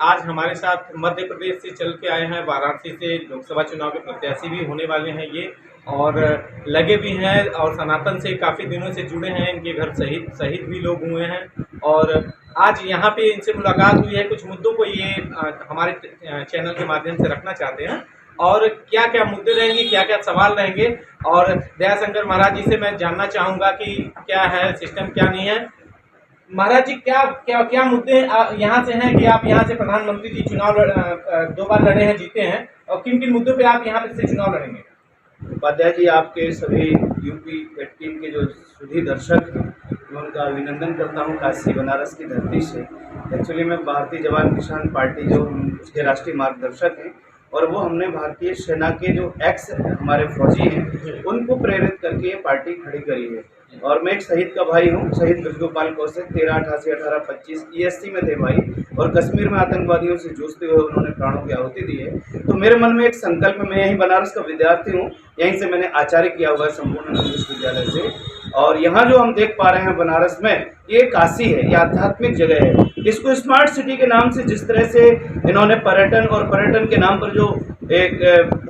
आज हमारे साथ मध्य प्रदेश से चल के आए हैं, वाराणसी से लोकसभा चुनाव के प्रत्याशी भी होने वाले हैं ये, और लगे भी हैं और सनातन से काफ़ी दिनों से जुड़े हैं। इनके घर शहीद भी लोग हुए हैं और आज यहाँ पे इनसे मुलाकात हुई है। कुछ मुद्दों को ये हमारे चैनल के माध्यम से रखना चाहते हैं और क्या क्या मुद्दे रहेंगे, क्या क्या सवाल रहेंगे। और दयाशंकर महाराज जी से मैं जानना चाहूँगा कि क्या है सिस्टम, क्या नहीं है। महाराज जी, क्या क्या क्या मुद्दे यहाँ से हैं कि आप यहाँ से प्रधानमंत्री जी चुनाव 2 बार लड़े हैं, जीते हैं, और किन किन मुद्दों पे आप यहाँ से चुनाव लड़ेंगे? उपाध्याय जी, आपके सभी यूपी 18 के जो सुधी दर्शक हैं, मैं उनका अभिनंदन करता हूँ काशी बनारस की धरती से। एक्चुअली मैं भारतीय जवान किसान पार्टी जो उसके राष्ट्रीय मार्गदर्शक हैं, और वो हमने भारतीय सेना के जो एक्स हमारे फौजी हैं उनको प्रेरित करके ये पार्टी खड़ी करी है। और मैं एक शहीद का भाई हूँ, शहीद ब्रजगोपाल कौशिक 13/88/1825 ESC में थे भाई, और कश्मीर में आतंकवादियों से जूझते हुए उन्होंने प्राणों की आहुति दी है। तो मेरे मन में एक संकल्प, मैं यहीं बनारस का विद्यार्थी हूँ, यहीं से मैंने आचार्य किया हुआ है संपूर्ण विश्वविद्यालय से। और यहाँ जो हम देख पा रहे हैं बनारस में, ये काशी है, ये आध्यात्मिक जगह है। इसको स्मार्ट सिटी के नाम से जिस तरह से इन्होंने पर्यटन के नाम पर जो एक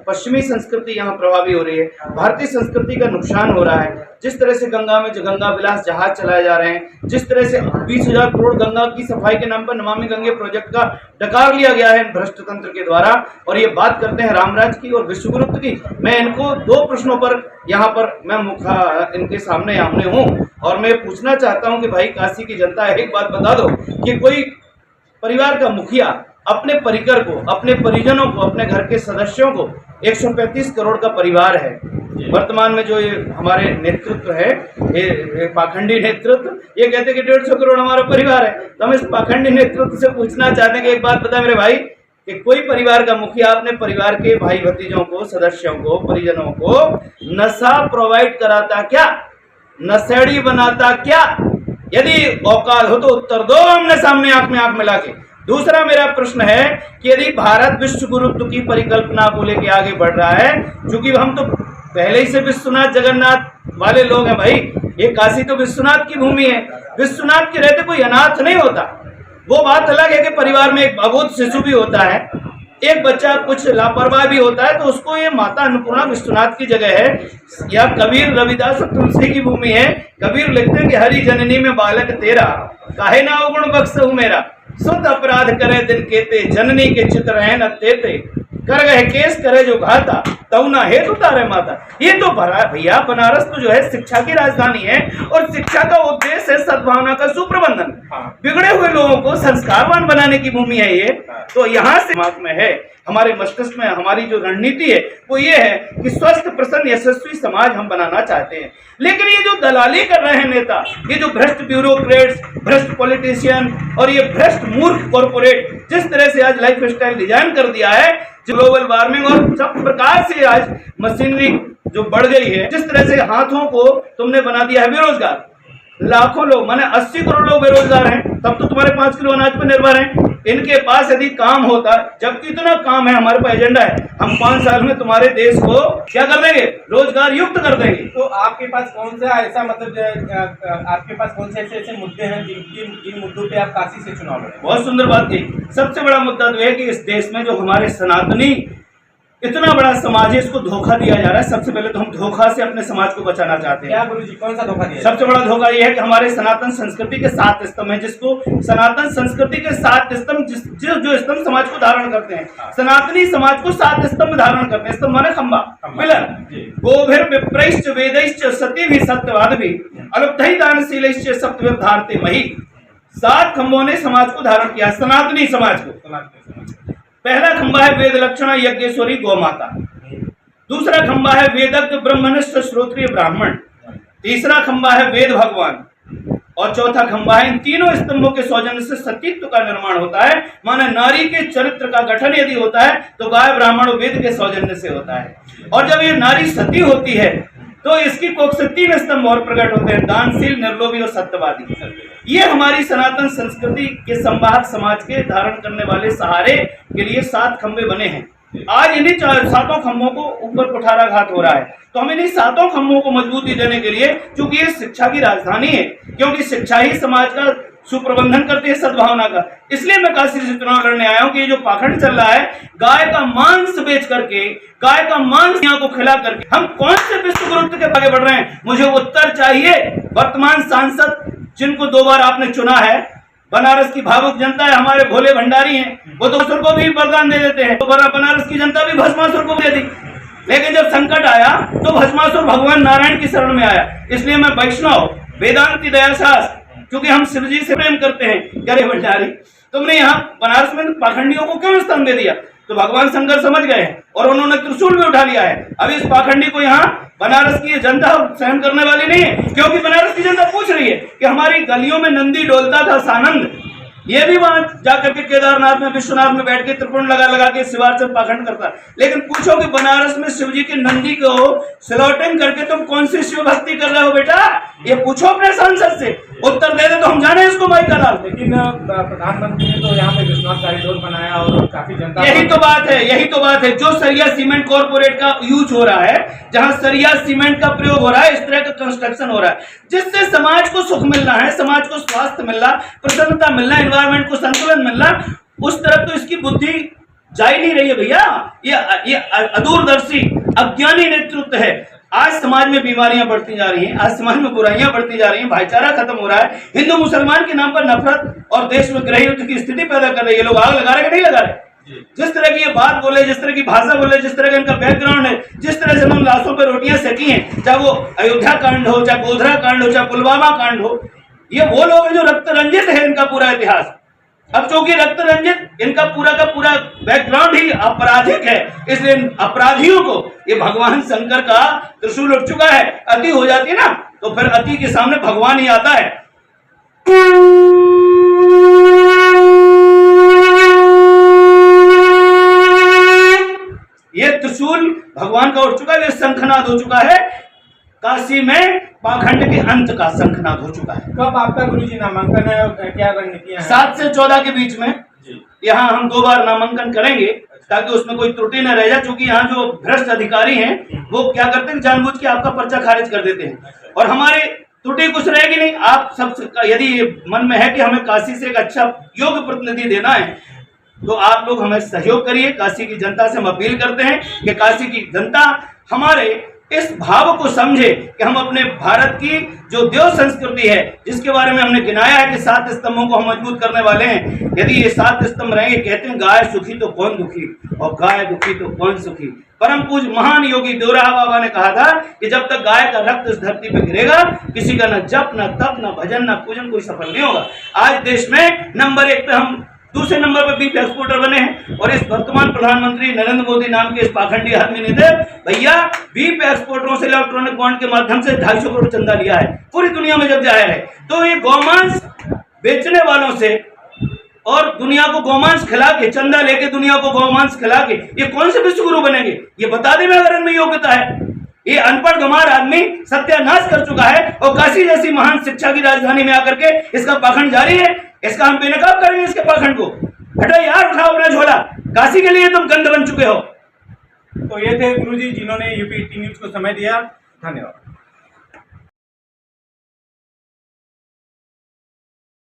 पश्चिमी संस्कृति यहाँ प्रभावी हो रही है, भारतीय संस्कृति का नुकसान हो रहा है। जिस तरह से गंगा में जो गंगा विलास जहाज चलाए जा रहे हैं, जिस तरह से 20,000 करोड़ गंगा की सफाई के नाम पर नमामि गंगे प्रोजेक्ट का डकार लिया गया है भ्रष्ट तंत्र के द्वारा, और ये बात करते हैं रामराज की और विश्व गुरुत्व की। मैं इनको 2 प्रश्नों पर यहाँ पर मैं इनके सामने आमने हूँ, और मैं पूछना चाहता हूँ कि भाई काशी की जनता, एक बात बता दो कि कोई परिवार का मुखिया अपने परिकर को, अपने परिजनों को, अपने घर के सदस्यों को, 135 करोड़ का परिवार है वर्तमान में जो ये हमारे नेतृत्व है, ये पाखंडी नेतृत्व, ये कहते हैं कि 150 करोड़ हमारा परिवार है। तो हम इस पाखंडी नेतृत्व से पूछना चाहते हैं कि एक बात बता मेरे भाई, कि कोई परिवार का मुखिया अपने परिवार के भाई भतीजों को, सदस्यों को, परिजनों को नशा प्रोवाइड कराता क्या? नशेड़ी बनाता क्या? यदि औकात हो तो उत्तर दो हमने सामने, आंख में आंख मिला के। दूसरा मेरा प्रश्न है कि यदि भारत विश्व गुरुत्व की परिकल्पना को लेकर आगे बढ़ रहा है, क्योंकि हम तो पहले ही से विश्वनाथ जगन्नाथ वाले लोग हैं भाई, ये काशी तो विश्वनाथ की भूमि है। विश्वनाथ के रहते कोई अनाथ नहीं होता। वो बात अलग है कि परिवार में एक अबोध शिशु भी होता है, एक बच्चा कुछ लापरवाह भी होता है, तो उसको ये माता अन्नपूर्णा विश्वनाथ की जगह है, या कबीर रविदास तुलसी की भूमि है। कबीर लिखते हैं कि हरि जननी में बालक तेरा, काहे ना अवगुण बख्शहु मेरा, सुत अपराध करे दिन केते, जननी के चित्र है न तेते, कर गए केस करे जो घाता, तऊ ना हेतु तारे माता। ये तो भैया बनारस तो जो है शिक्षा की राजधानी है, और शिक्षा का उद्देश्य है सद्भावना का सुप्रबंधन, बिगड़े हुए लोगों को संस्कारवान बनाने की भूमि है ये। तो यहाँ से दिमाग में है, हमारे मस्तिष्क में हमारी जो रणनीति है वो ये है कि स्वस्थ, प्रसन्न, यशस्वी समाज हम बनाना चाहते हैं। लेकिन ये जो दलाली कर रहे हैं नेता, ये जो भ्रष्ट ब्यूरोक्रेट्स, भ्रष्ट पॉलिटिशियन और ये भ्रष्ट मूर्ख कॉर्पोरेट, जिस तरह से आज लाइफ स्टाइल डिजाइन कर दिया है, ग्लोबल वार्मिंग और सब प्रकार से आज मशीनरी जो बढ़ गई है, जिस तरह से हाथों को तुमने बना दिया है बेरोजगार, लाखों लोग, माने 80 करोड़ लोग बेरोजगार हैं, तब तो तुम्हारे 5 किलो अनाज पर निर्भर हैं। इनके पास यदि काम होता, जबकि इतना काम है, हमारे पास एजेंडा है, हम 5 साल में तुम्हारे देश को क्या कर देंगे? रोजगार युक्त कर देंगे। तो आपके पास कौन सा ऐसा, मतलब आपके पास कौन से ऐसे मुद्दे हैं जिन मुद्दों पे आप काशी से चुनाव लड़ेंगे? बहुत सुंदर बात कही। सबसे बड़ा मुद्दा तो है कि इस देश में जो हमारे सनातनी इतना बड़ा समाज है, इसको धोखा दिया जा रहा है। सबसे पहले तो हम धोखा से अपने समाज को बचाना चाहते हैं। क्या गुरुजी, कौन सा धोखा दिया? सबसे बड़ा धोखा यह है कि हमारे सनातन संस्कृति के 7 स्तंभ हैं, जिसको सनातन संस्कृति के 7 स्तंभ, जो स्तंभ समाज को धारण करते हैं, सनातनी समाज को 7 स्तंभ धारण करते हैं। स्तंभ माने खंबा, पिलर। गोभिर विप्रैश्च वेदैश्च सती भी सत्यवाद भी अलुप्तहि दानशीलैश्च सत्यवीर धारते मही। 7 खंभों ने समाज को धारण किया, सनातनी समाज को। पहला खंबा है वेद लक्षणा यज्ञेश्वरी गौमाता, दूसरा खंबा है वेदज्ञ ब्रह्मनिष्ठ श्रोत्रिय ब्राह्मण, तीसरा खंबा है वेद भगवान, और चौथा खंबा है इन तीनों स्तंभों के सौजन्य से सतीत्व का निर्माण होता है। माने नारी के चरित्र का गठन यदि होता है तो गाय ब्राह्मण और वेद के सौजन्य से होता है। और जब ये नारी सती होती है तो इसकी कोख से 3 स्तंभ और प्रकट होते हैं, दानशील, निर्लोभी और सत्यवादी। ये हमारी सनातन संस्कृति के संवाहक समाज के धारण करने वाले सहारे के लिए 7 खंबे बने हैं। आज इन्हीं 7 खंभों को ऊपर कुठाराघात हो रहा है, तो हम इन्हीं 7 खंभों को मजबूती देने के लिए, क्योंकि ये शिक्षा की राजधानी है, क्योंकि शिक्षा ही समाज का सुप्रबंधन करती है सद्भावना का। इसलिए मैं काशी से चुनाव लड़ने आया हूं कि ये जो पाखंड चल रहा है, गाय का मांस बेच करके, गाय का मांस यहाँ को खिला करके हम कौन से विश्व गुरुत्व के आगे बढ़ रहे हैं? मुझे उत्तर चाहिए। वर्तमान सांसद जिनको 2 बार आपने चुना है, बनारस की भावुक जनता है, हमारे भोले भंडारी हैं, वो तो भस्मासुर को भी वरदान दे देते हैं, तो बनारस की जनता भी भस्मासुर को दे दी। लेकिन जब संकट आया तो भस्मासुर भगवान नारायण की शरण में आया। इसलिए मैं वैष्णव वेदांती दयाशास्त्र, क्योंकि हम शिव जी से प्रेम करते हैं, करे भंडारी, तुमने यहाँ बनारस में पाखंडियों को क्यों स्थान दे दिया? तो भगवान शंकर समझ गए हैं और उन्होंने त्रिशूल भी उठा लिया है। अब इस पाखंडी को यहाँ बनारस की जनता सहन करने वाली नहीं है, क्योंकि बनारस की जनता पूछ रही है कि हमारी गलियों में नंदी डोलता था सानंद, ये भी वहां जाकर के केदारनाथ में, विश्वनाथ में बैठ के त्रिपुण लगा लगा के शिवार्चन पाखंड करता है। लेकिन पूछो कि बनारस में शिव जी के नंदी को स्लॉटिंग करके तुम कौन सी शिव भक्ति कर रहे हो बेटा? ये पूछो अपने सांसद से, उत्तर दे दे तो हम जाने इसको माइक का डाल। लेकिन प्रधानमंत्री ने तो यहाँ पे विश्वनाथ कॉरिडोर बनाया और काफी जनता, यही तो बात है जो सरिया सीमेंट कॉर्पोरेट का यूज हो रहा है, जहां सरिया सीमेंट का प्रयोग हो रहा है, इस तरह का कंस्ट्रक्शन हो रहा है जिससे समाज को सुख मिल रहा है, समाज को स्वास्थ्य मिल रहा, प्रसन्नता मिल रहा, एनवायरमेंट को संतुलन मिल रहा, उस तरफ तो इसकी बुद्धि जा ही नहीं रही है भैया। ये अदूरदर्शी अज्ञानी नेतृत्व है। आज समाज में बीमारियां बढ़ती जा रही हैं, आज समाज में बुराइयां बढ़ती जा रही हैं, भाईचारा खत्म हो रहा है, हिंदू मुसलमान के नाम पर नफरत और देश में गृह युद्ध की स्थिति पैदा कर रही है। लोग आग लगा रहे कि नहीं लगा रहे? जिस तरह की ये बात बोले, जिस तरह की भाषा बोले, जिस तरह का इनका बैकग्राउंड है, जिस तरह से उन्होंने लाशों पर रोटियां सेकी हैं, चाहे वो अयोध्या कांड हो, चाहे गोधरा कांड हो, चाहे पुलवामा कांड हो, ये वो लोग हैं जो रक्त रंजित है इनका पूरा इतिहास। अब चूंकि रक्त रंजित इनका पूरा का पूरा बैकग्राउंड ही आपराधिक है, इसलिए अपराधियों को ये भगवान शंकर का त्रिशूल उठ चुका है। अति हो जाती है ना, तो फिर अति के सामने भगवान ही आता है। ये त्रिशूल भगवान का उठ चुका है, ये शंखनाद हो चुका है। काशी में पाखंड के अंत का शंखनाद हो चुका है। कब आपका गुरुजी नामांकन है और क्या रणनीतियां हैं? 7 से 14 के बीच में यहाँ हम 2 बार नामांकन करेंगे ताकि उसमें कोई त्रुटि न रह जाए। क्योंकि यहाँ जो भ्रष्ट अधिकारी हैं वो क्या करते हैं, जानबूझ के आपका पर्चा खारिज कर देते हैं और हमारे त्रुटि कुछ रहेगी नहीं। आप सब यदि मन में है कि हमें काशी से एक अच्छा योग्य प्रतिनिधि देना है तो आप लोग हमें सहयोग करिए। काशी की जनता से हम अपील करते हैं कि काशी की जनता हमारे इस भाव को समझे कि हम अपने भारत की जो देव संस्कृति है, जिसके बारे में हमने गिनाया है कि 7 स्तंभों को हम मजबूत करने वाले हैं, यदि ये 7 स्तंभ रहेंगे, कहते हैं गाय सुखी तो कौन दुखी और गाय दुखी तो कौन सुखी। परम पूज महान योगी देवराहा बाबा ने कहा था कि जब तक गाय का रक्त इस धरती पे गिरेगा, किसी का न जप न तप न भजन न पूजन कोई सफल नहीं होगा। आज देश में नंबर 1 पे हम, दूसरे नंबर पर बीफ एक्सपोर्टर बने हैं और इस वर्तमान प्रधानमंत्री नरेंद्र मोदी नाम के इस पाखंडी आदमी ने भैया बीफ एक्सपोर्टरों से इलेक्ट्रॉनिक बॉन्ड के माध्यम से 250 करोड़ चंदा लिया है पूरी दुनिया में जब जाहिर है। तो ये गौमांस बेचने वालों से और दुनिया को गौमांस खिला के, चंदा लेके दुनिया को गौमांस खिला के ये कौन से विश्व गुरु बनेंगे? ये बता दें अगर इनमें योग्यता है। ये अनपढ़ गंवार आदमी सत्यानाश कर चुका है और काशी जैसी महान शिक्षा की राजधानी में आकर के इसका पाखंड जारी है। इसका हम बेनकाब करेंगे, इसके पाखंड को। हटो यार, उठाओ अपना झोला, काशी के लिए तुम गंध बन चुके हो। तो ये थे गुरुजी जिन्होंने यूपी 18 न्यूज को समय दिया। धन्यवाद।